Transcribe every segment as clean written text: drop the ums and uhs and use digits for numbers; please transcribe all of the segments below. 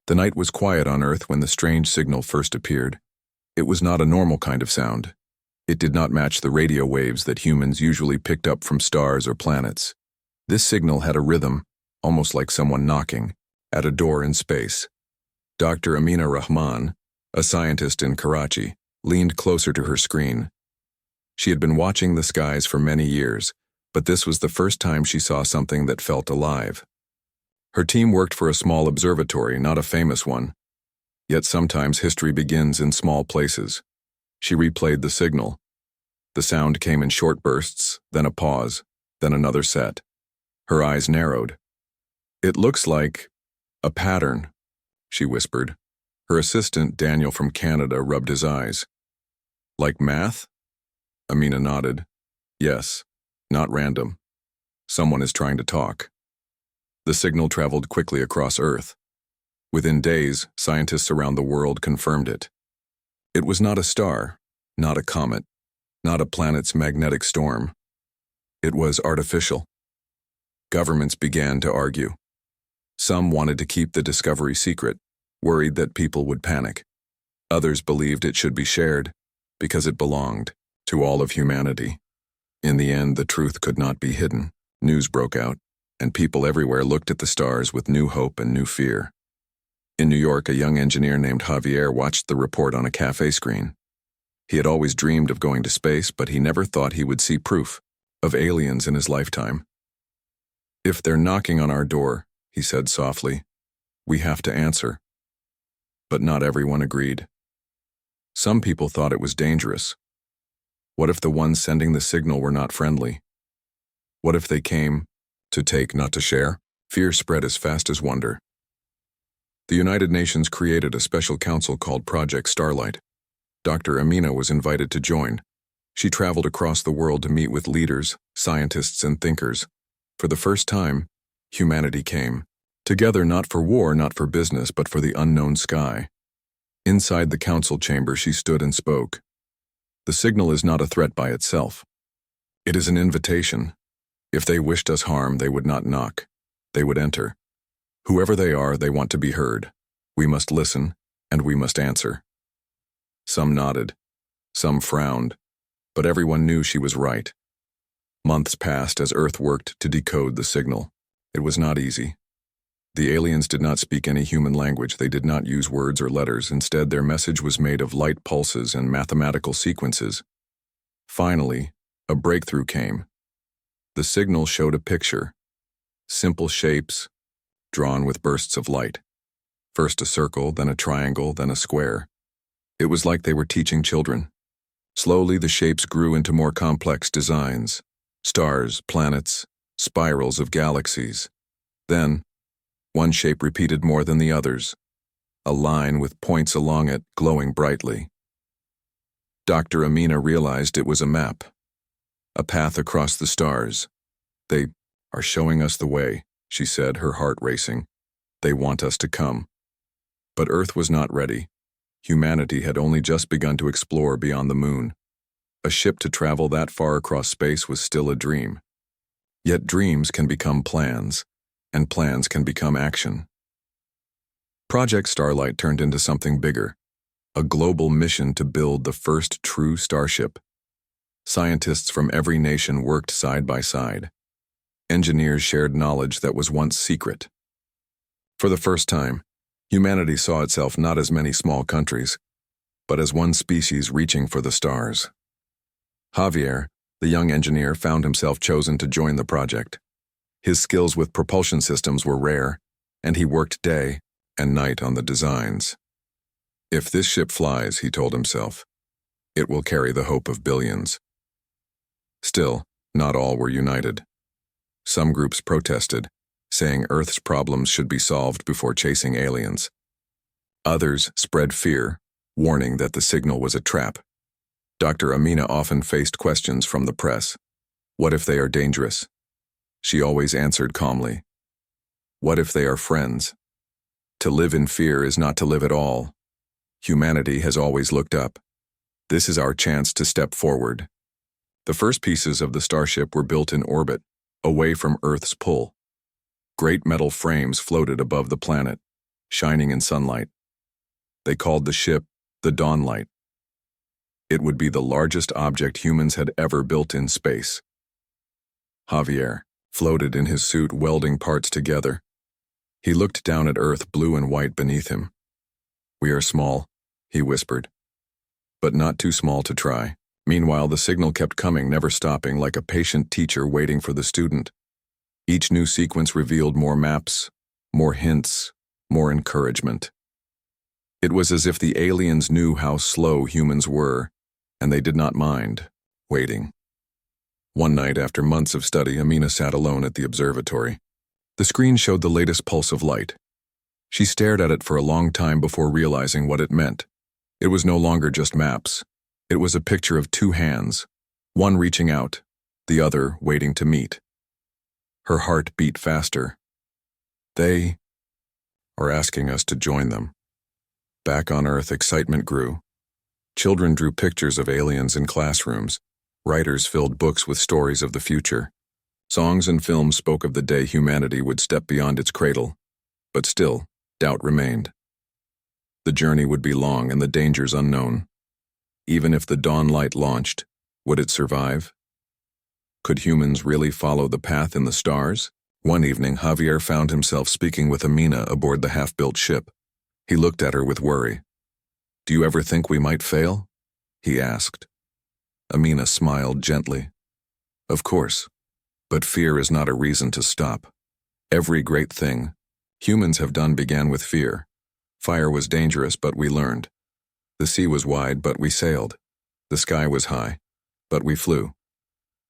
The night was quiet on Earth when the strange signal first appeared. It was not a normal kind of sound. It did not match the radio waves that humans usually picked up from stars or planets. This signal had a rhythm, almost like someone knocking, at a door in space. Dr. Amina Rahman, a scientist in Karachi, leaned closer to her screen. She had been watching the skies for many years, but this was the first time she saw something that felt alive. Her team worked for a small observatory, not a famous one. Yet sometimes history begins in small places. She replayed the signal. The sound came in short bursts, then a pause, then another set. Her eyes narrowed. "It looks like a pattern," she whispered. Her assistant, Daniel from Canada, rubbed his eyes. "Like math?" Amina nodded. "Yes, not random. Someone is trying to talk." The signal traveled quickly across Earth. Within days, scientists around the world confirmed it. It was not a star, not a comet, not a planet's magnetic storm. It was artificial. Governments began to argue. Some wanted to keep the discovery secret, worried that people would panic. Others believed it should be shared, because it belonged to all of humanity. In the end, the truth could not be hidden. News broke out, and people everywhere looked at the stars with new hope and new fear. In New York, a young engineer named Javier watched the report on a cafe screen. He had always dreamed of going to space, but he never thought he would see proof of aliens in his lifetime. "If they're knocking on our door," he said softly, "we have to answer." But not everyone agreed. Some people thought it was dangerous. What if the ones sending the signal were not friendly? What if they came to take, not to share? Fear spread as fast as wonder. The United Nations created a special council called Project Starlight. Dr. Amina was invited to join. She traveled across the world to meet with leaders, scientists, and thinkers. For the first time, humanity came together, not for war, not for business, but for the unknown sky. Inside the council chamber, she stood and spoke. "The signal is not a threat by itself. It is an invitation. If they wished us harm, they would not knock. They would enter. Whoever they are, they want to be heard. We must listen, and we must answer." Some nodded, some frowned, but everyone knew she was right. Months passed as Earth worked to decode the signal. It was not easy. The aliens did not speak any human language. They did not use words or letters. Instead, their message was made of light pulses and mathematical sequences. Finally, a breakthrough came. The signal showed a picture. Simple shapes, drawn with bursts of light. First a circle, then a triangle, then a square. It was like they were teaching children. Slowly, the shapes grew into more complex designs. Stars, planets, spirals of galaxies. Then, one shape repeated more than the others. A line with points along it glowing brightly. Dr. Amina realized it was a map. A path across the stars. "They are showing us the way," she said, her heart racing. "They want us to come." But Earth was not ready. Humanity had only just begun to explore beyond the moon. A ship to travel that far across space was still a dream. Yet dreams can become plans, and plans can become action. Project Starlight turned into something bigger, a global mission to build the first true starship. Scientists from every nation worked side by side. Engineers shared knowledge that was once secret. For the first time, humanity saw itself not as many small countries, but as one species reaching for the stars. Javier, the young engineer, found himself chosen to join the project. His skills with propulsion systems were rare, and he worked day and night on the designs. "If this ship flies," he told himself, "it will carry the hope of billions." Still, not all were united. Some groups protested, saying Earth's problems should be solved before chasing aliens. Others spread fear, warning that the signal was a trap. Dr. Amina often faced questions from the press. What if they are dangerous? She always answered calmly. What if they are friends? To live in fear is not to live at all. Humanity has always looked up. This is our chance to step forward. The first pieces of the starship were built in orbit, away from Earth's pull. Great metal frames floated above the planet, shining in sunlight. They called the ship the Dawnlight. It would be the largest object humans had ever built in space. Javier floated in his suit, welding parts together. He looked down at Earth, blue and white beneath him. "We are small," he whispered, "but not too small to try." Meanwhile, the signal kept coming, never stopping, like a patient teacher waiting for the student. Each new sequence revealed more maps, more hints, more encouragement. It was as if the aliens knew how slow humans were, and they did not mind waiting. One night, after months of study, Amina sat alone at the observatory. The screen showed the latest pulse of light. She stared at it for a long time before realizing what it meant. It was no longer just maps. It was a picture of two hands, one reaching out, the other waiting to meet. Her heart beat faster. They are asking us to join them. Back on Earth, excitement grew. Children drew pictures of aliens in classrooms. Writers filled books with stories of the future. Songs and films spoke of the day humanity would step beyond its cradle. But still, doubt remained. The journey would be long and the dangers unknown. Even if the Dawnlight launched, would it survive? Could humans really follow the path in the stars? One evening, Javier found himself speaking with Amina aboard the half-built ship. He looked at her with worry. "Do you ever think we might fail?" he asked. Amina smiled gently. "Of course, but fear is not a reason to stop. Every great thing humans have done began with fear. Fire was dangerous, but we learned. The sea was wide, but we sailed. The sky was high, but we flew.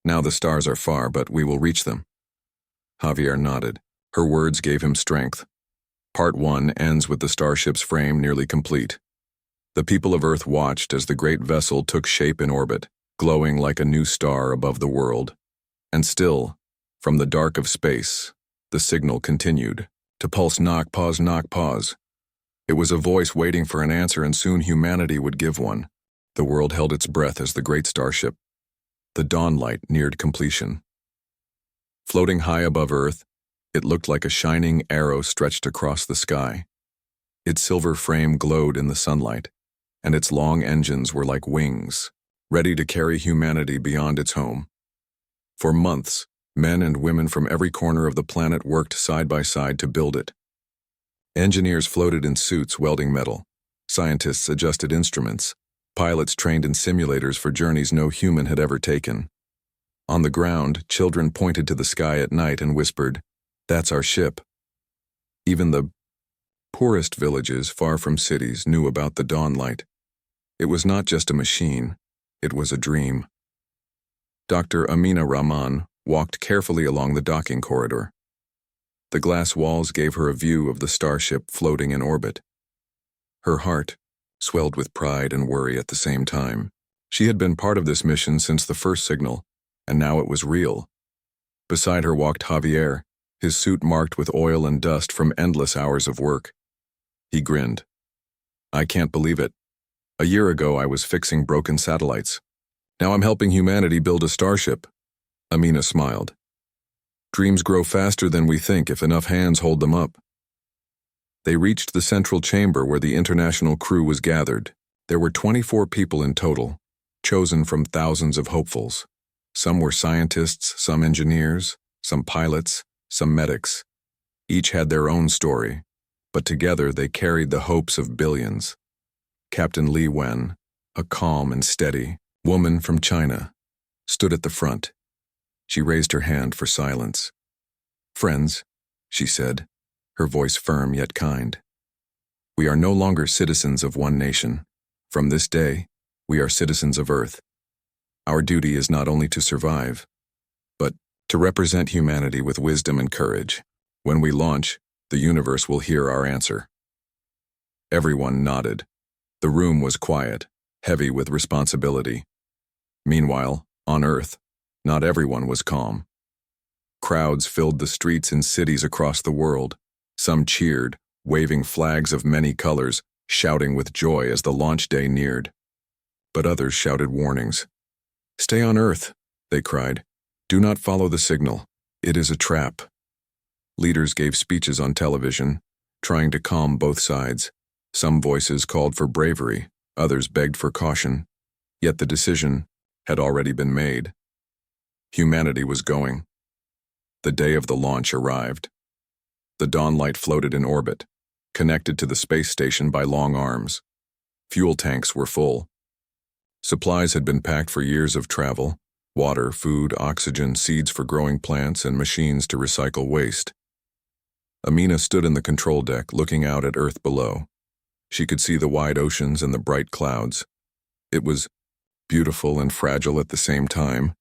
Now the stars are far, but we will reach them." Javier nodded. Her words gave him strength. Part 1 ends with the starship's frame nearly complete. The people of Earth watched as the great vessel took shape in orbit, glowing like a new star above the world. And still, from the dark of space, the signal continued. To pulse, knock, pause, knock, pause. It was a voice waiting for an answer, and soon humanity would give one. The world held its breath as the great starship, the Dawnlight, neared completion. Floating high above Earth, it looked like a shining arrow stretched across the sky. Its silver frame glowed in the sunlight, and its long engines were like wings, ready to carry humanity beyond its home. For months, men and women from every corner of the planet worked side by side to build it. Engineers floated in suits welding metal. Scientists adjusted instruments. Pilots trained in simulators for journeys no human had ever taken. On the ground, children pointed to the sky at night and whispered, "That's our ship." Even the poorest villages far from cities knew about the Dawnlight. It was not just a machine, it was a dream. Dr. Amina Rahman walked carefully along the docking corridor. The glass walls gave her a view of the starship floating in orbit. Her heart swelled with pride and worry at the same time. She had been part of this mission since the first signal, and now it was real. Beside her walked Javier, his suit marked with oil and dust from endless hours of work. He grinned. "I can't believe it. A year ago I was fixing broken satellites. Now I'm helping humanity build a starship." Amina smiled. "Dreams grow faster than we think if enough hands hold them up." They reached the central chamber where the international crew was gathered. There were 24 people in total, chosen from thousands of hopefuls. Some were scientists, some engineers, some pilots, some medics. Each had their own story, but together they carried the hopes of billions. Captain Li Wen, a calm and steady woman from China, stood at the front. She raised her hand for silence. "Friends," she said, her voice firm yet kind. "We are no longer citizens of one nation. From this day, we are citizens of Earth. Our duty is not only to survive, but to represent humanity with wisdom and courage. When we launch, the universe will hear our answer." Everyone nodded. The room was quiet, heavy with responsibility. Meanwhile, on Earth, not everyone was calm. Crowds filled the streets in cities across the world. Some cheered, waving flags of many colors, shouting with joy as the launch day neared. But others shouted warnings. "Stay on Earth," they cried. "Do not follow the signal. It is a trap." Leaders gave speeches on television, trying to calm both sides. Some voices called for bravery, others begged for caution, yet the decision had already been made. Humanity was going. The day of the launch arrived. The dawn light floated in orbit, connected to the space station by long arms. Fuel tanks were full. Supplies had been packed for years of travel: water, food, oxygen, seeds for growing plants, and machines to recycle waste. Amina stood in the control deck, looking out at Earth below. She could see the wide oceans and the bright clouds. It was beautiful and fragile at the same time.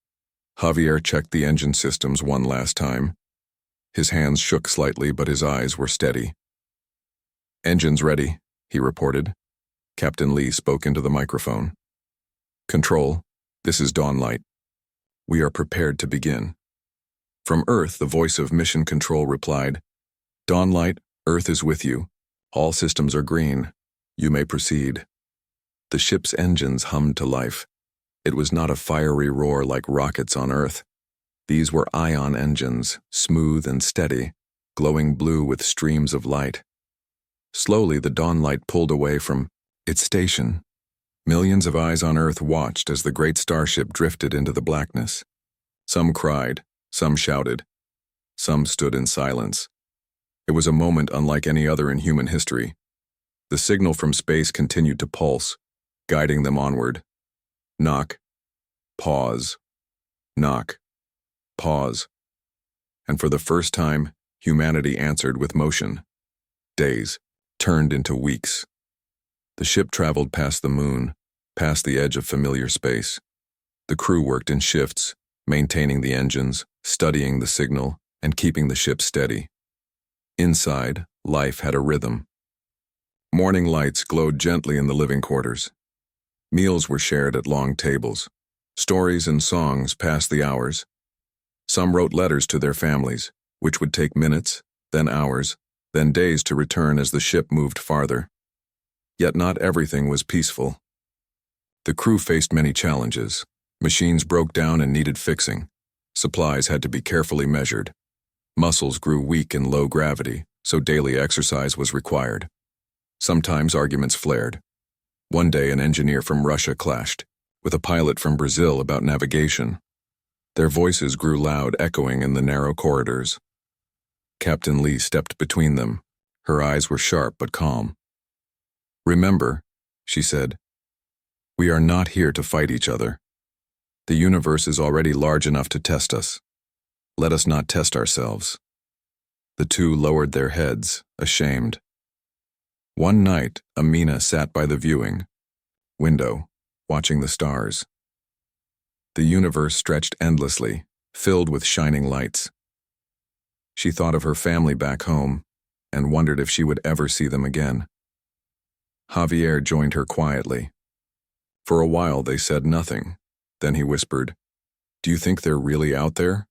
Javier checked the engine systems one last time. His hands shook slightly, but his eyes were steady. "Engines ready," he reported. Captain Lee spoke into the microphone. "Control, this is Dawnlight. We are prepared to begin." From Earth, the voice of Mission Control replied, "Dawnlight, Earth is with you. All systems are green. You may proceed." The ship's engines hummed to life. It was not a fiery roar like rockets on Earth. These were ion engines, smooth and steady, glowing blue with streams of light. Slowly, the Dawnlight pulled away from its station. Millions of eyes on Earth watched as the great starship drifted into the blackness. Some cried, some shouted, some stood in silence. It was a moment unlike any other in human history. The signal from space continued to pulse, guiding them onward. Knock. Pause. Knock. Pause. And for the first time, humanity answered with motion. Days turned into weeks. The ship traveled past the moon, past the edge of familiar space. The crew worked in shifts, maintaining the engines, studying the signal, and keeping the ship steady. Inside, life had a rhythm. Morning lights glowed gently in the living quarters. Meals were shared at long tables. Stories and songs passed the hours. Some wrote letters to their families, which would take minutes, then hours, then days to return as the ship moved farther. Yet not everything was peaceful. The crew faced many challenges. Machines broke down and needed fixing. Supplies had to be carefully measured. Muscles grew weak in low gravity, so daily exercise was required. Sometimes arguments flared. One day, an engineer from Russia clashed with a pilot from Brazil about navigation. Their voices grew loud, echoing in the narrow corridors. Captain Lee stepped between them. Her eyes were sharp but calm. "Remember," she said, "we are not here to fight each other. The universe is already large enough to test us. Let us not test ourselves." The two lowered their heads, ashamed. One night, Amina sat by the viewing window, watching the stars. The universe stretched endlessly, filled with shining lights. She thought of her family back home and wondered if she would ever see them again. Javier joined her quietly. For a while they said nothing. Then he whispered, "Do you think they're really out there?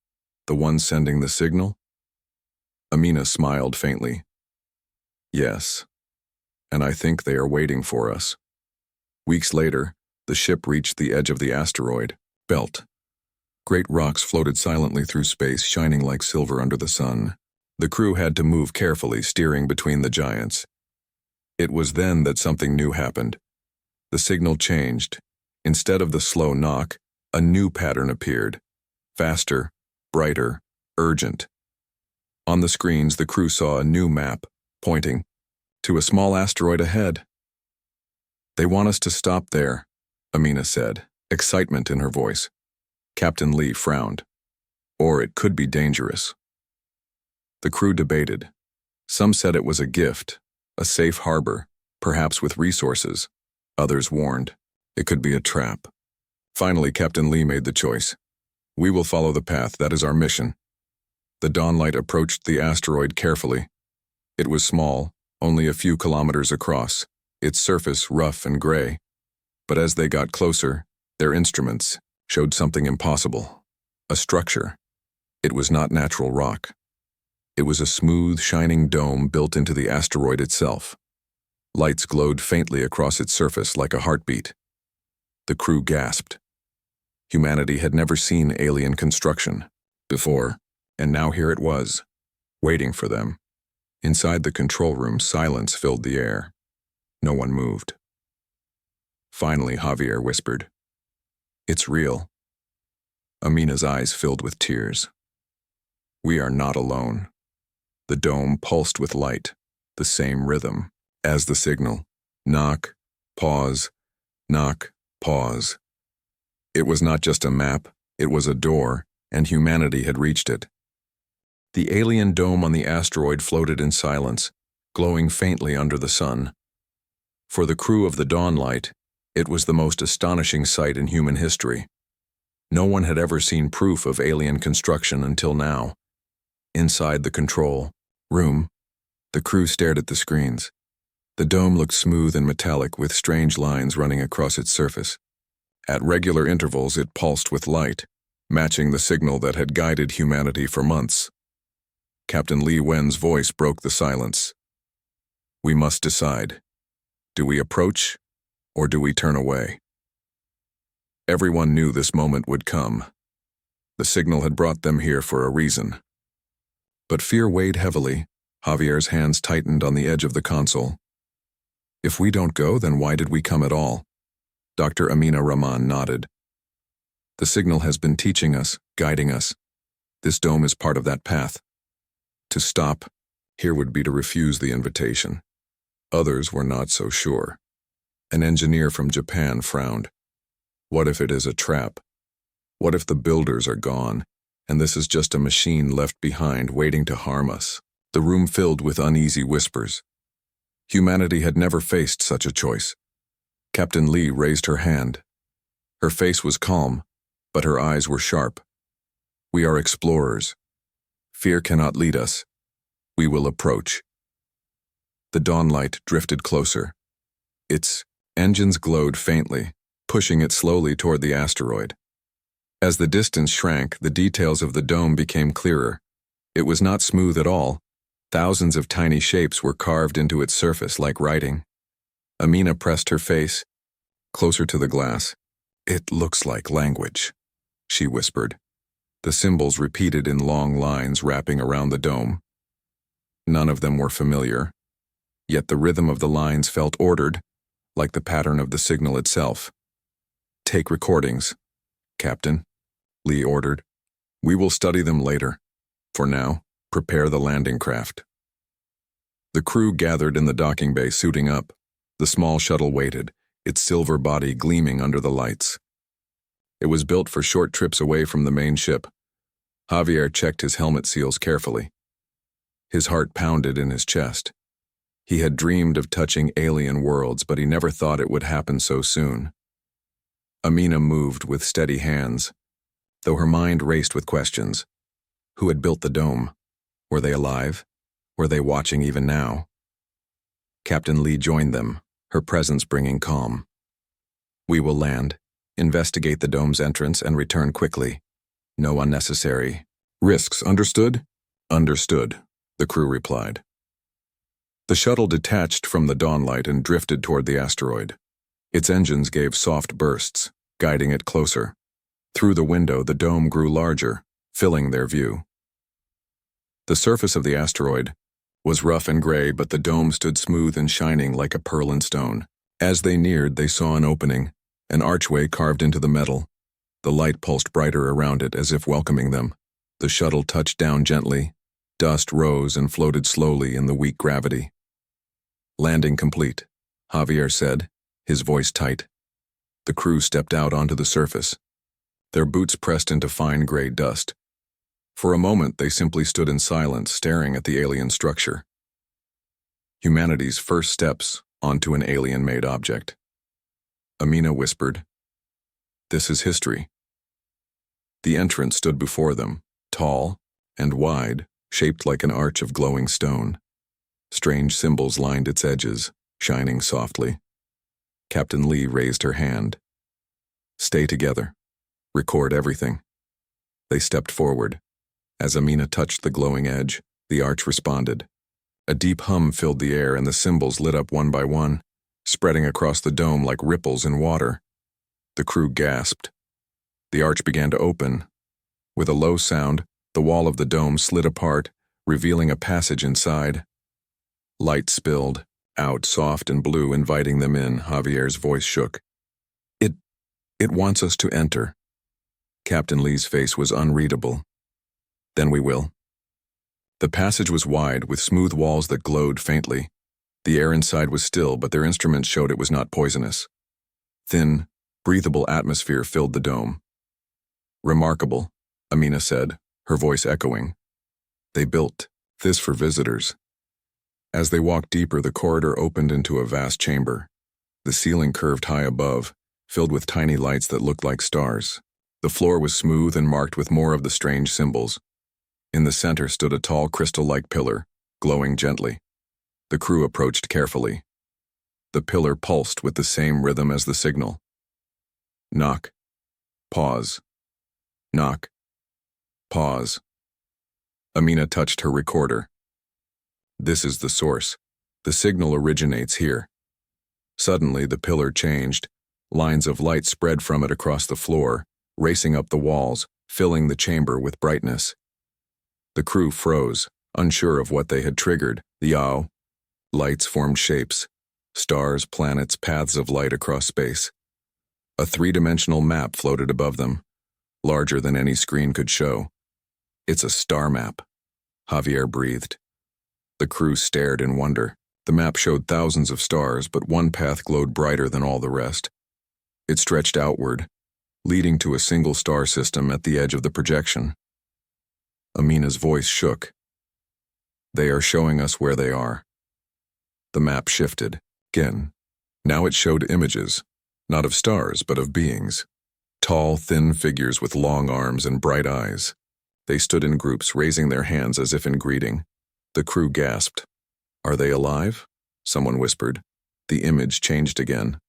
The ones sending the signal?" Amina smiled faintly. "Yes, and I think they are waiting for us." Weeks later, the ship reached the edge of the asteroid belt. Great rocks floated silently through space, shining like silver under the sun. The crew had to move carefully, steering between the giants. It was then that something new happened. The signal changed. Instead of the slow knock, a new pattern appeared. Faster, brighter, urgent. On the screens, the crew saw a new map, pointing to a small asteroid ahead. "They want us to stop there," Amina said, excitement in her voice. Captain Lee frowned. "Or it could be dangerous." The crew debated. Some said it was a gift, a safe harbor, perhaps with resources. Others warned it could be a trap. Finally, Captain Lee made the choice. "We will follow the path. That is our mission." The Dawnlight approached the asteroid carefully. It was small, only a few kilometers across, its surface rough and gray. But as they got closer, their instruments showed something impossible. A structure. It was not natural rock. It was a smooth, shining dome built into the asteroid itself. Lights glowed faintly across its surface like a heartbeat. The crew gasped. Humanity had never seen alien construction before, and now here it was, waiting for them. Inside the control room, silence filled the air. No one moved. Finally, Javier whispered, "It's real." Amina's eyes filled with tears. "We are not alone." The dome pulsed with light, the same rhythm as the signal. Knock, pause, knock, pause. It was not just a map, it was a door, and humanity had reached it. The alien dome on the asteroid floated in silence, glowing faintly under the sun. For the crew of the Dawnlight, it was the most astonishing sight in human history. No one had ever seen proof of alien construction until now. Inside the control room, the crew stared at the screens. The dome looked smooth and metallic with strange lines running across its surface. At regular intervals, it pulsed with light, matching the signal that had guided humanity for months. Captain Li Wen's voice broke the silence. "We must decide. Do we approach, or do we turn away?" Everyone knew this moment would come. The signal had brought them here for a reason. But fear weighed heavily. Javier's hands tightened on the edge of the console. "If we don't go, then why did we come at all?" Dr. Amina Rahman nodded. "The signal has been teaching us, guiding us. This dome is part of that path. To stop here would be to refuse the invitation." Others were not so sure. An engineer from Japan frowned. "What if it is a trap? What if the builders are gone, and this is just a machine left behind waiting to harm us?" The room filled with uneasy whispers. Humanity had never faced such a choice. Captain Li raised her hand. Her face was calm, but her eyes were sharp. "We are explorers. Fear cannot lead us. We will approach." The Dawnlight drifted closer. Its engines glowed faintly, pushing it slowly toward the asteroid. As the distance shrank, the details of the dome became clearer. It was not smooth at all. Thousands of tiny shapes were carved into its surface like writing. Amina pressed her face closer to the glass. "It looks like language," she whispered. The symbols repeated in long lines wrapping around the dome. None of them were familiar, yet the rhythm of the lines felt ordered, like the pattern of the signal itself. "Take recordings, Captain," Li ordered. "We will study them later. For now, prepare the landing craft." The crew gathered in the docking bay, suiting up. The small shuttle waited, its silver body gleaming under the lights. It was built for short trips away from the main ship. Javier checked his helmet seals carefully. His heart pounded in his chest. He had dreamed of touching alien worlds, but he never thought it would happen so soon. Amina moved with steady hands, though her mind raced with questions. Who had built the dome? Were they alive? Were they watching even now? Captain Li joined them, her presence bringing calm. "We will land, investigate the dome's entrance, and return quickly. No unnecessary risks, understood?" "Understood," the crew replied. The shuttle detached from the Dawnlight and drifted toward the asteroid. Its engines gave soft bursts, guiding it closer. Through the window, the dome grew larger, filling their view. The surface of the asteroid was rough and gray, but the dome stood smooth and shining like a pearl in stone. As they neared, they saw an opening, an archway carved into the metal. The light pulsed brighter around it as if welcoming them. The shuttle touched down gently. Dust rose and floated slowly in the weak gravity. "Landing complete," Javier said, his voice tight. The crew stepped out onto the surface. Their boots pressed into fine gray dust. For a moment, they simply stood in silence, staring at the alien structure. Humanity's first steps onto an alien-made object. Amina whispered, "This is history." The entrance stood before them, tall and wide, shaped like an arch of glowing stone. Strange symbols lined its edges, shining softly. Captain Li raised her hand. "Stay together. Record everything." They stepped forward. As Amina touched the glowing edge, the arch responded. A deep hum filled the air, and the symbols lit up one by one, spreading across the dome like ripples in water. The crew gasped. The arch began to open. With a low sound, the wall of the dome slid apart, revealing a passage inside. Light spilled out, soft and blue, inviting them in. Javier's voice shook. It wants us to enter. Captain Lee's face was unreadable. Then we will. The passage was wide, with smooth walls that glowed faintly. The air inside was still, but their instruments showed it was not poisonous. Thin, breathable atmosphere filled the dome. Remarkable, Amina said, her voice echoing. They built this for visitors. As they walked deeper, the corridor opened into a vast chamber. The ceiling curved high above, filled with tiny lights that looked like stars. The floor was smooth and marked with more of the strange symbols. In the center stood a tall crystal-like pillar, glowing gently. The crew approached carefully. The pillar pulsed with the same rhythm as the signal. Knock. Pause. Knock. Pause. Amina touched her recorder. This is the source. The signal originates here. Suddenly, the pillar changed. Lines of light spread from it across the floor, racing up the walls, filling the chamber with brightness. The crew froze, unsure of what they had triggered. The lights formed shapes. Stars, planets, paths of light across space. A three-dimensional map floated above them, larger than any screen could show. It's a star map, Javier breathed. The crew stared in wonder. The map showed thousands of stars, but one path glowed brighter than all the rest. It stretched outward, leading to a single star system at the edge of the projection. Amina's voice shook. They are showing us where they are. The map shifted, again. Now it showed images, not of stars, but of beings. Tall, thin figures with long arms and bright eyes. They stood in groups, raising their hands as if in greeting. The crew gasped. Are they alive? Someone whispered. The image changed again.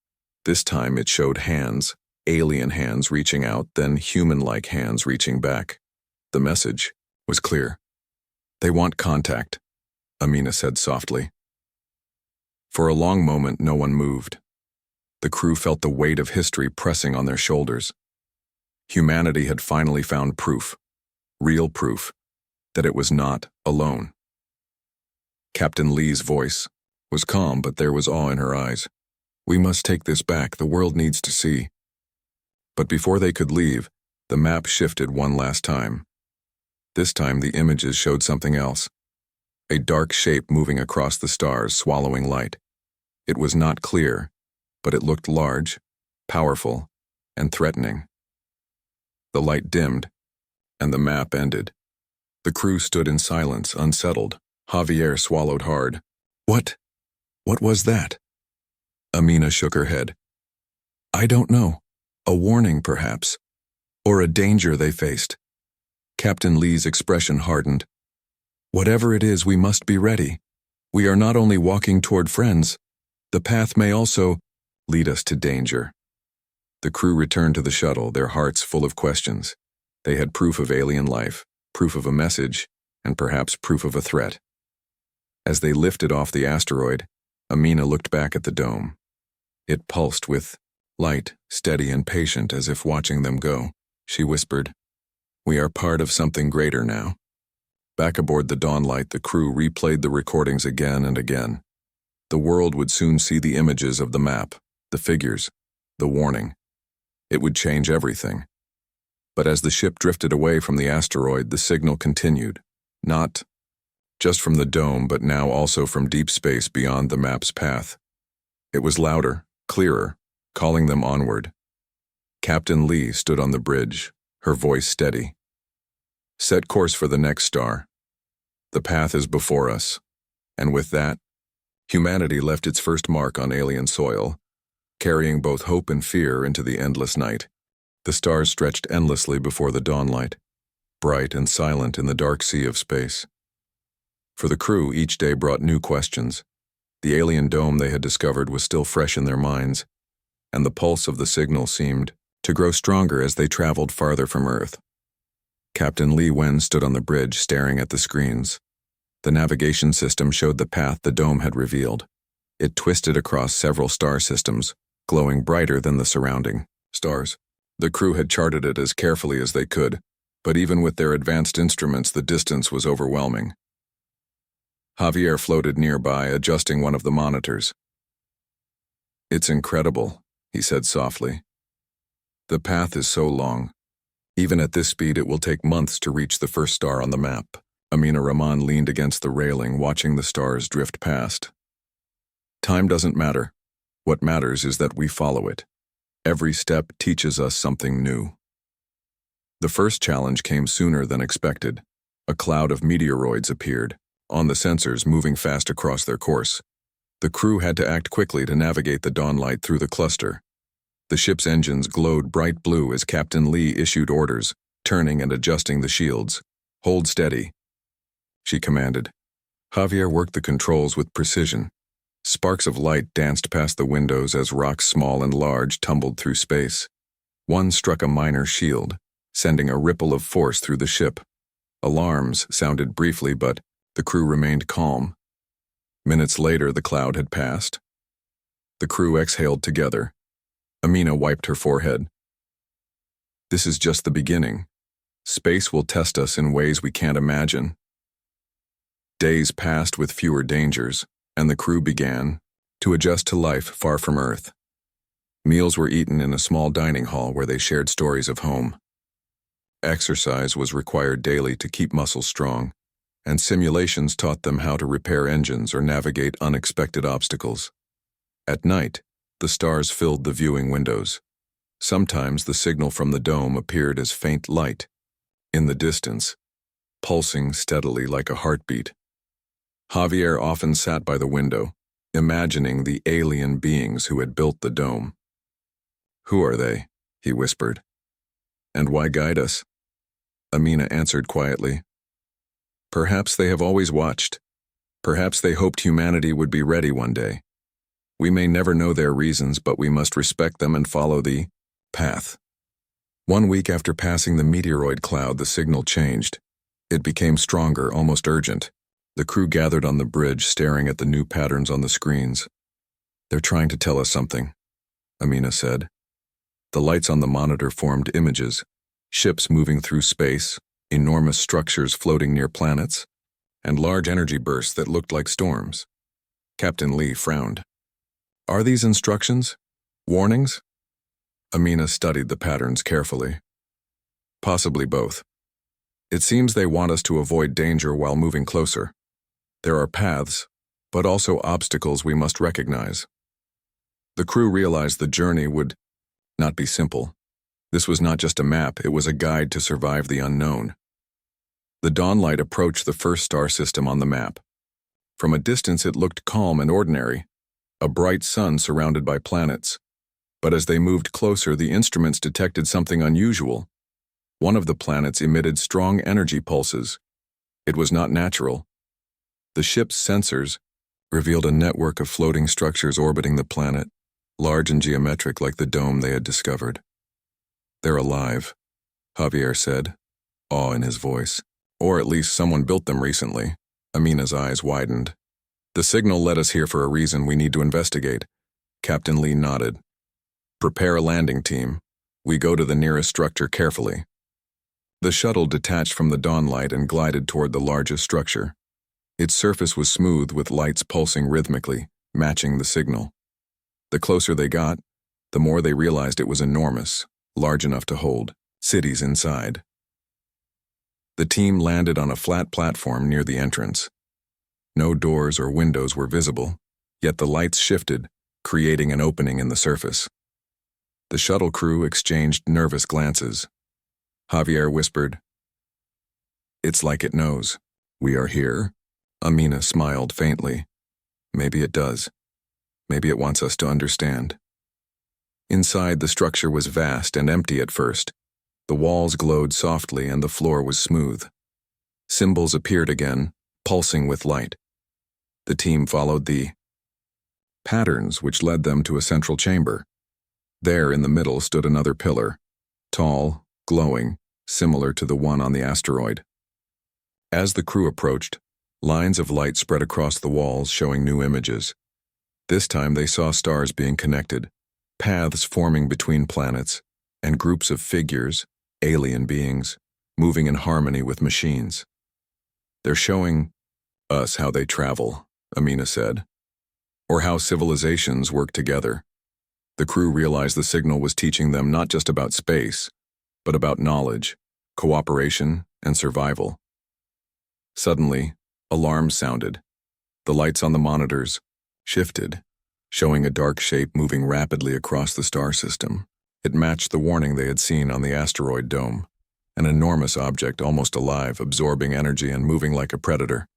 This time it showed hands, alien hands reaching out, then human-like hands reaching back. The message was clear. They want contact, Amina said softly. For a long moment, no one moved. The crew felt the weight of history pressing on their shoulders. Humanity had finally found proof, real proof, that it was not alone. Captain Lee's voice was calm, but there was awe in her eyes. We must take this back. The world needs to see. But before they could leave, the map shifted one last time. This time the images showed something else. A dark shape moving across the stars, swallowing light. It was not clear, but it looked large, powerful, and threatening. The light dimmed, and the map ended. The crew stood in silence, unsettled. Javier swallowed hard. What was that? Amina shook her head. I don't know. A warning, perhaps. Or a danger they faced. Captain Lee's expression hardened. Whatever it is, we must be ready. We are not only walking toward friends. The path may also lead us to danger. The crew returned to the shuttle, their hearts full of questions. They had proof of alien life, proof of a message, and perhaps proof of a threat. As they lifted off the asteroid, Amina looked back at the dome. It pulsed with light, steady and patient, as if watching them go. She whispered, We are part of something greater now. Back aboard the Dawnlight, the crew replayed the recordings again and again. The world would soon see the images of the map, the figures, the warning. It would change everything. But as the ship drifted away from the asteroid, the signal continued, not just from the dome, but now also from deep space beyond the map's path. It was louder, clearer, calling them onward. Captain Lee stood on the bridge, her voice steady. Set course for the next star. The path is before us. And with that, humanity left its first mark on alien soil, carrying both hope and fear into the endless night. The stars stretched endlessly before the dawnlight, bright and silent in the dark sea of space. For the crew, each day brought new questions. The alien dome they had discovered was still fresh in their minds, and the pulse of the signal seemed to grow stronger as they traveled farther from Earth. Captain Lee Wen stood on the bridge, staring at the screens. The navigation system showed the path the dome had revealed. It twisted across several star systems, glowing brighter than the surrounding stars. The crew had charted it as carefully as they could, but even with their advanced instruments, the distance was overwhelming. Javier floated nearby, adjusting one of the monitors. "It's incredible," he said softly. "The path is so long. Even at this speed, it will take months to reach the first star on the map." Amina Rahman leaned against the railing, watching the stars drift past. "Time doesn't matter. What matters is that we follow it. Every step teaches us something new." The first challenge came sooner than expected. A cloud of meteoroids appeared, on the sensors moving fast across their course. The crew had to act quickly to navigate the dawnlight through the cluster. The ship's engines glowed bright blue as Captain Lee issued orders, turning and adjusting the shields. "Hold steady," she commanded. Javier worked the controls with precision. Sparks of light danced past the windows as rocks small and large tumbled through space. One struck a minor shield, sending a ripple of force through the ship. Alarms sounded briefly, but the crew remained calm. Minutes later, the cloud had passed. The crew exhaled together. Amina wiped her forehead. "This is just the beginning. Space will test us in ways we can't imagine." Days passed with fewer dangers, and the crew began to adjust to life far from Earth. Meals were eaten in a small dining hall where they shared stories of home. Exercise was required daily to keep muscles strong, and simulations taught them how to repair engines or navigate unexpected obstacles. At night, the stars filled the viewing windows. Sometimes the signal from the dome appeared as faint light, in the distance, pulsing steadily like a heartbeat. Javier often sat by the window, imagining the alien beings who had built the dome. "Who are they?" he whispered. "And why guide us?" Amina answered quietly. "Perhaps they have always watched. Perhaps they hoped humanity would be ready one day. We may never know their reasons, but we must respect them and follow the path." 1 week after passing the meteoroid cloud, the signal changed. It became stronger, almost urgent. The crew gathered on the bridge, staring at the new patterns on the screens. "They're trying to tell us something," Amina said. The lights on the monitor formed images, ships moving through space, enormous structures floating near planets, and large energy bursts that looked like storms. Captain Lee frowned. "Are these instructions? Warnings?" Amina studied the patterns carefully. "Possibly both. It seems they want us to avoid danger while moving closer. There are paths, but also obstacles we must recognize." The crew realized the journey would not be simple. This was not just a map, it was a guide to survive the unknown. The dawnlight approached the first star system on the map. From a distance it looked calm and ordinary, a bright sun surrounded by planets. But as they moved closer, the instruments detected something unusual. One of the planets emitted strong energy pulses. It was not natural. The ship's sensors revealed a network of floating structures orbiting the planet, large and geometric like the dome they had discovered. "They're alive," Javier said, awe in his voice. "Or at least someone built them recently." Amina's eyes widened. "The signal led us here for a reason. We need to investigate." Captain Lee nodded. "Prepare a landing team. We go to the nearest structure carefully." The shuttle detached from the dawnlight and glided toward the largest structure. Its surface was smooth with lights pulsing rhythmically, matching the signal. The closer they got, the more they realized it was enormous, large enough to hold cities inside. The team landed on a flat platform near the entrance. No doors or windows were visible, yet the lights shifted, creating an opening in the surface. The shuttle crew exchanged nervous glances. Javier whispered, "It's like it knows. We are here." Amina smiled faintly. "Maybe it does. Maybe it wants us to understand." Inside, the structure was vast and empty at first. The walls glowed softly and the floor was smooth. Symbols appeared again, pulsing with light. The team followed the patterns, which led them to a central chamber. There in the middle stood another pillar, tall, glowing, similar to the one on the asteroid. As the crew approached, lines of light spread across the walls, showing new images. This time they saw stars being connected, paths forming between planets, and groups of figures, alien beings, moving in harmony with machines. "They're showing us how they travel, Amina said, or how civilizations work together. The crew realized the signal was teaching them not just about space, but about knowledge, cooperation, and survival. Suddenly, alarms sounded. The lights on the monitors shifted, showing a dark shape moving rapidly across the star system. It matched the warning they had seen on the asteroid dome, an enormous object almost alive, absorbing energy and moving like a predator.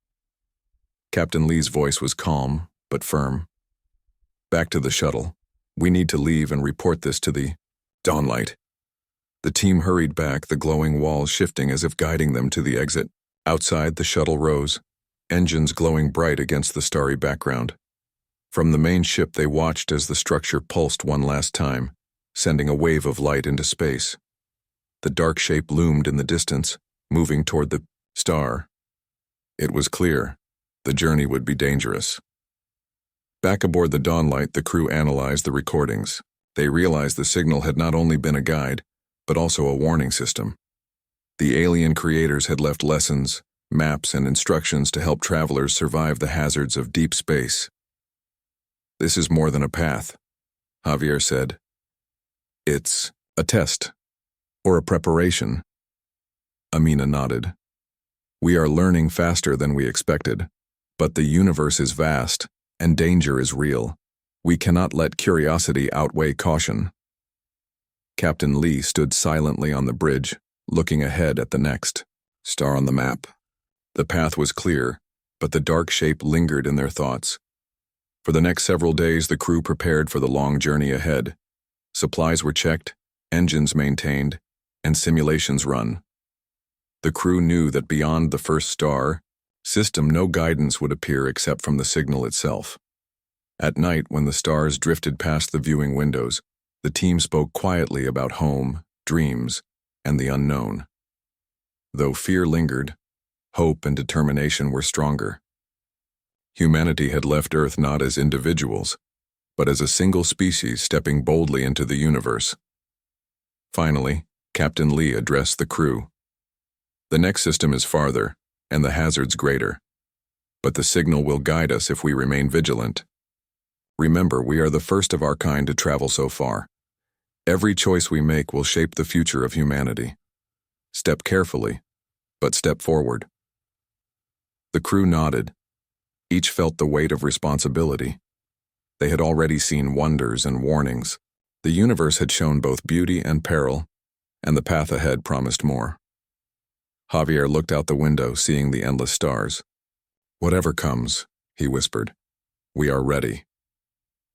Captain Lee's voice was calm, but firm. Back to the shuttle. We need to leave and report this to the Dawnlight. The team hurried back, the glowing walls shifting as if guiding them to the exit. Outside, the shuttle rose, engines glowing bright against the starry background. From the main ship, they watched as the structure pulsed one last time, sending a wave of light into space. The dark shape loomed in the distance, moving toward the star. It was clear. The journey would be dangerous. Back aboard the Dawnlight, the crew analyzed the recordings. They realized the signal had not only been a guide, but also a warning system. The alien creators had left lessons, maps, and instructions to help travelers survive the hazards of deep space. This is more than a path, Javier said. It's a test, or a preparation. Amina nodded. We are learning faster than we expected, but the universe is vast, and danger is real. We cannot let curiosity outweigh caution. Captain Lee stood silently on the bridge, looking ahead at the next star on the map. The path was clear, but the dark shape lingered in their thoughts. For the next several days, the crew prepared for the long journey ahead. Supplies were checked, engines maintained, and simulations run. The crew knew that beyond the first star system, no guidance would appear except from the signal itself. At night, when the stars drifted past the viewing windows, the team spoke quietly about home, dreams, and the unknown. Though fear lingered, hope and determination were stronger. Humanity had left Earth not as individuals, but as a single species stepping boldly into the universe. Finally, Captain Lee addressed the crew. The next system is farther, and the hazards greater. But the signal will guide us if we remain vigilant. Remember, we are the first of our kind to travel so far. Every choice we make will shape the future of humanity. Step carefully, but step forward. The crew nodded. Each felt the weight of responsibility. They had already seen wonders and warnings. The universe had shown both beauty and peril, and the path ahead promised more. Javier looked out the window, seeing the endless stars. Whatever comes, he whispered, we are ready.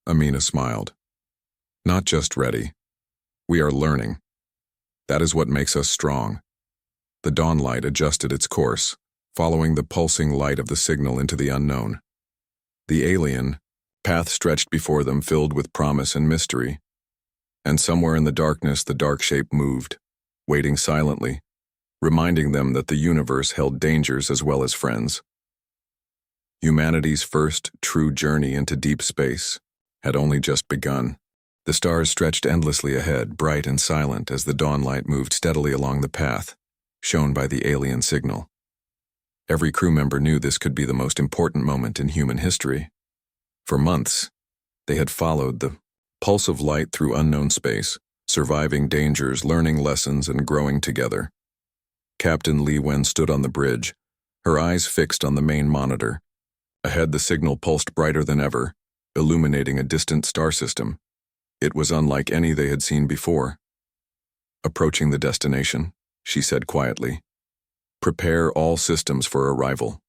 Amina smiled. Not just ready. We are learning. That is what makes us strong. The Dawnlight adjusted its course, following the pulsing light of the signal into the unknown. The alien path stretched before them, filled with promise and mystery. And somewhere in the darkness, the dark shape moved, waiting silently, reminding them that the universe held dangers as well as friends. Humanity's first true journey into deep space had only just begun. The stars stretched endlessly ahead, bright and silent, as the Dawnlight moved steadily along the path, shown by the alien signal. Every crew member knew this could be the most important moment in human history. For months, they had followed the pulse of light through unknown space, surviving dangers, learning lessons, and growing together. Captain Lee Wen stood on the bridge, her eyes fixed on the main monitor. Ahead, the signal pulsed brighter than ever, illuminating a distant star system. It was unlike any they had seen before. Approaching the destination, she said quietly. Prepare all systems for arrival.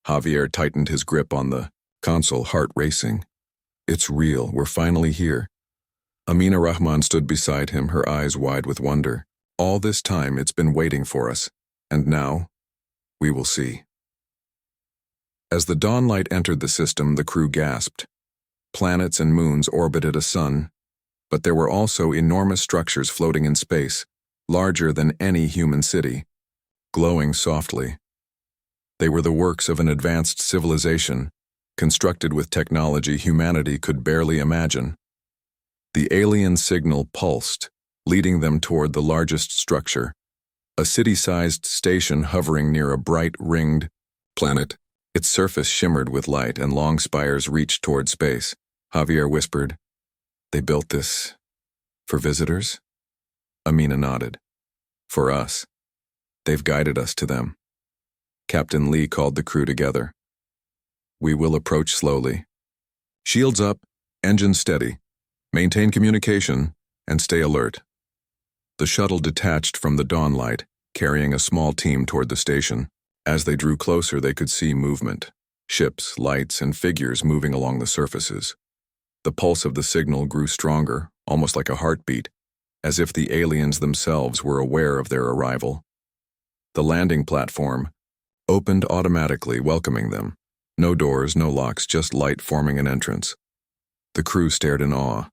Javier tightened his grip on the console, heart racing. It's real, we're finally here. Amina Rahman stood beside him, her eyes wide with wonder. All this time it's been waiting for us, and now, we will see. As the Dawnlight entered the system, the crew gasped. Planets and moons orbited a sun, but there were also enormous structures floating in space, larger than any human city, glowing softly. They were the works of an advanced civilization, constructed with technology humanity could barely imagine. The alien signal pulsed, leading them toward the largest structure, a city-sized station hovering near a bright ringed planet. Its surface shimmered with light and long spires reached toward space. Javier whispered, "They built this for visitors?" Amina nodded. "For us. They've guided us to them." Captain Lee called the crew together. "We will approach slowly. Shields up, engines steady. Maintain communication and stay alert." The shuttle detached from the dawn light, carrying a small team toward the station. As they drew closer, they could see movement. Ships, lights, and figures moving along the surfaces. The pulse of the signal grew stronger, almost like a heartbeat, as if the aliens themselves were aware of their arrival. The landing platform opened automatically, welcoming them. No doors, no locks, just light forming an entrance. The crew stared in awe.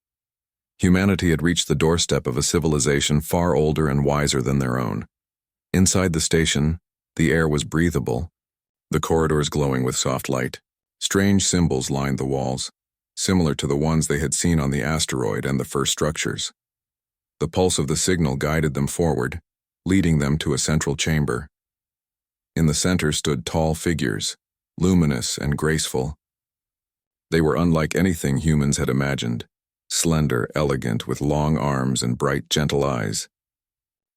Humanity had reached the doorstep of a civilization far older and wiser than their own. Inside the station, the air was breathable, the corridors glowing with soft light. Strange symbols lined the walls, similar to the ones they had seen on the asteroid and the first structures. The pulse of the signal guided them forward, leading them to a central chamber. In the center stood tall figures, luminous and graceful. They were unlike anything humans had imagined, slender, elegant, with long arms and bright, gentle eyes.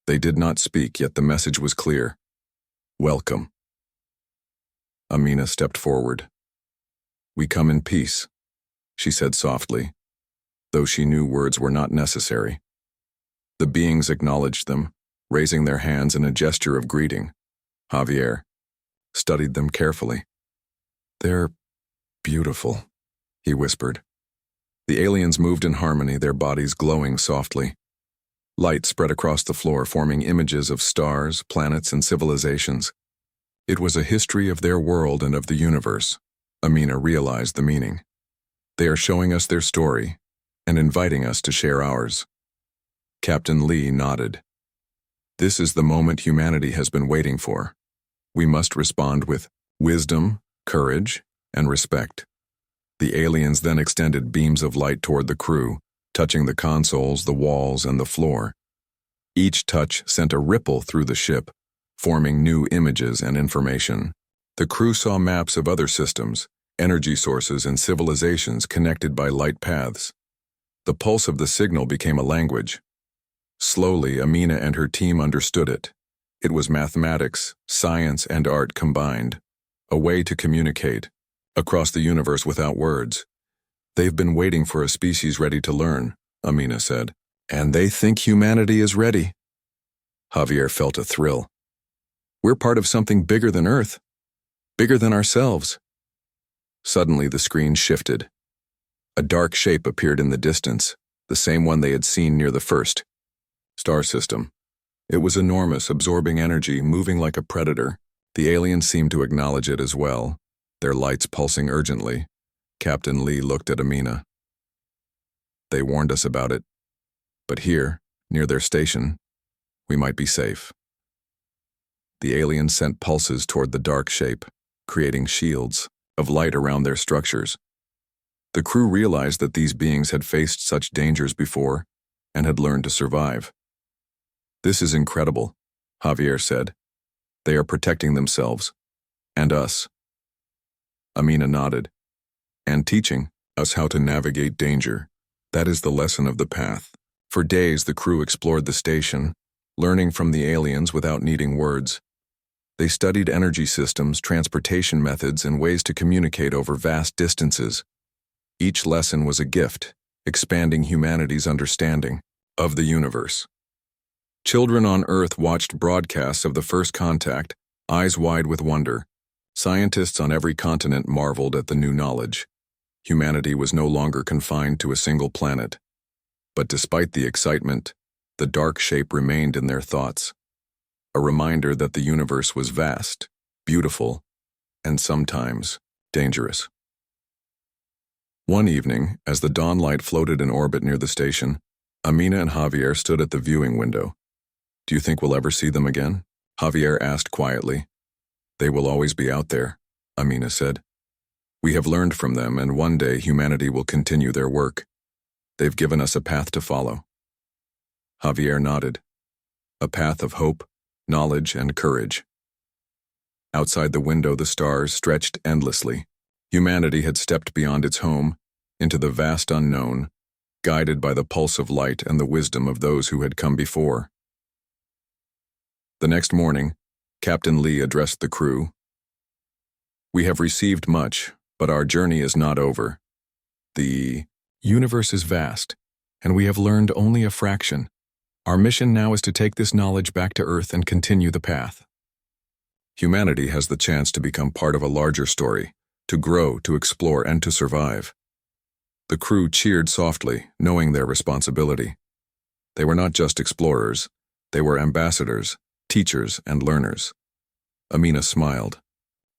They did not speak, yet the message was clear. "Welcome." Amina stepped forward. "We come in peace," she said softly, though she knew words were not necessary. The beings acknowledged them, raising their hands in a gesture of greeting. Javier studied them carefully. "They're beautiful," he whispered. The aliens moved in harmony, their bodies glowing softly. Light spread across the floor, forming images of stars, planets, and civilizations. It was a history of their world and of the universe. Amina realized the meaning. They are showing us their story and inviting us to share ours. Captain Lee nodded. "This is the moment humanity has been waiting for. We must respond with wisdom, courage, and respect." The aliens then extended beams of light toward the crew, touching the consoles, the walls, and the floor. Each touch sent a ripple through the ship, forming new images and information. The crew saw maps of other systems, energy sources, and civilizations connected by light paths. The pulse of the signal became a language. Slowly, Amina and her team understood it. It was mathematics, science, and art combined, a way to communicate across the universe without words. "They've been waiting for a species ready to learn," Amina said. "And they think humanity is ready." Javier felt a thrill. "We're part of something bigger than Earth, bigger than ourselves." Suddenly the screen shifted. A dark shape appeared in the distance, the same one they had seen near the first star system. It was enormous, absorbing energy, moving like a predator. The aliens seemed to acknowledge it as well, their lights pulsing urgently. Captain Lee looked at Amina. "They warned us about it. But here, near their station, we might be safe." The aliens sent pulses toward the dark shape, creating shields of light around their structures. The crew realized that these beings had faced such dangers before and had learned to survive. "This is incredible," Javier said. "They are protecting themselves. And us." Amina nodded. "And teaching us how to navigate danger. That is the lesson of the path." For days, the crew explored the station, learning from the aliens without needing words. They studied energy systems, transportation methods, and ways to communicate over vast distances. Each lesson was a gift, expanding humanity's understanding of the universe. Children on Earth watched broadcasts of the first contact, eyes wide with wonder. Scientists on every continent marveled at the new knowledge. Humanity was no longer confined to a single planet. But despite the excitement, the dark shape remained in their thoughts, a reminder that the universe was vast, beautiful, and sometimes dangerous. One evening, as the dawn light floated in orbit near the station, Amina and Javier stood at the viewing window. "Do you think we'll ever see them again?" Javier asked quietly. "They will always be out there," Amina said. "We have learned from them, and one day humanity will continue their work. They've given us a path to follow." Javier nodded. "A path of hope, knowledge, and courage." Outside the window, the stars stretched endlessly. Humanity had stepped beyond its home, into the vast unknown, guided by the pulse of light and the wisdom of those who had come before. The next morning, Captain Lee addressed the crew. "We have received much, but our journey is not over. The universe is vast, and we have learned only a fraction. Our mission now is to take this knowledge back to Earth and continue the path. Humanity has the chance to become part of a larger story, to grow, to explore, and to survive." The crew cheered softly, knowing their responsibility. They were not just explorers, they were ambassadors, teachers, and learners. Amina smiled,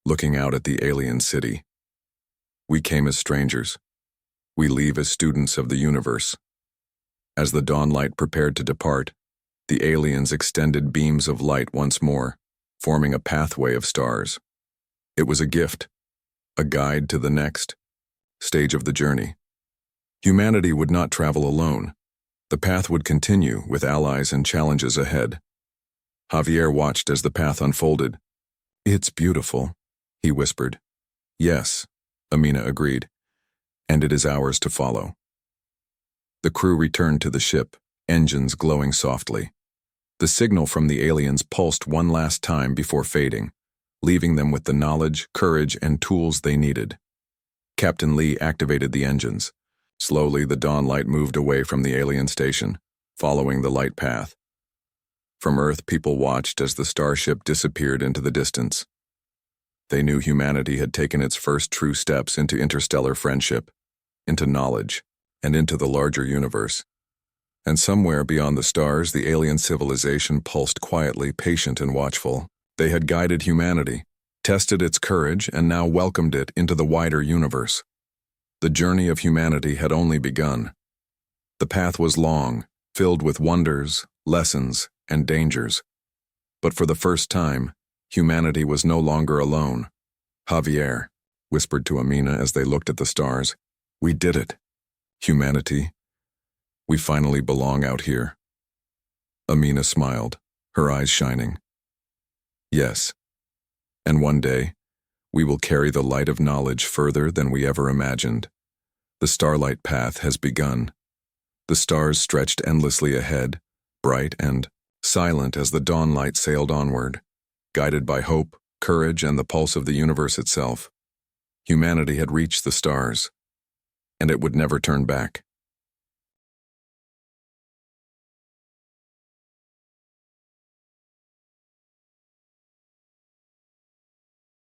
looking out at the alien city. "We came as strangers. We leave as students of the universe." As the dawn light prepared to depart, the aliens extended beams of light once more, forming a pathway of stars. It was a gift, a guide to the next stage of the journey. Humanity would not travel alone. The path would continue, with allies and challenges ahead. Javier watched as the path unfolded. "It's beautiful," he whispered. "Yes," Amina agreed, "and it is ours to follow." The crew returned to the ship, engines glowing softly. The signal from the aliens pulsed one last time before fading, leaving them with the knowledge, courage, and tools they needed. Captain Lee activated the engines. Slowly, the dawn light moved away from the alien station, following the light path. From Earth, people watched as the starship disappeared into the distance. They knew humanity had taken its first true steps into interstellar friendship, into knowledge, and into the larger universe. And somewhere beyond the stars, the alien civilization pulsed quietly, patient and watchful. They had guided humanity, tested its courage, and now welcomed it into the wider universe. The journey of humanity had only begun. The path was long, filled with wonders, lessons, and dangers. But for the first time, humanity was no longer alone. "Javier," whispered to Amina as they looked at the stars, "we did it. Humanity, we finally belong out here." Amina smiled, her eyes shining. "Yes, and one day, we will carry the light of knowledge further than we ever imagined. The starlight path has begun." The stars stretched endlessly ahead, bright and silent as the dawn light sailed onward, guided by hope, courage, and the pulse of the universe itself. Humanity had reached the stars, and it would never turn back.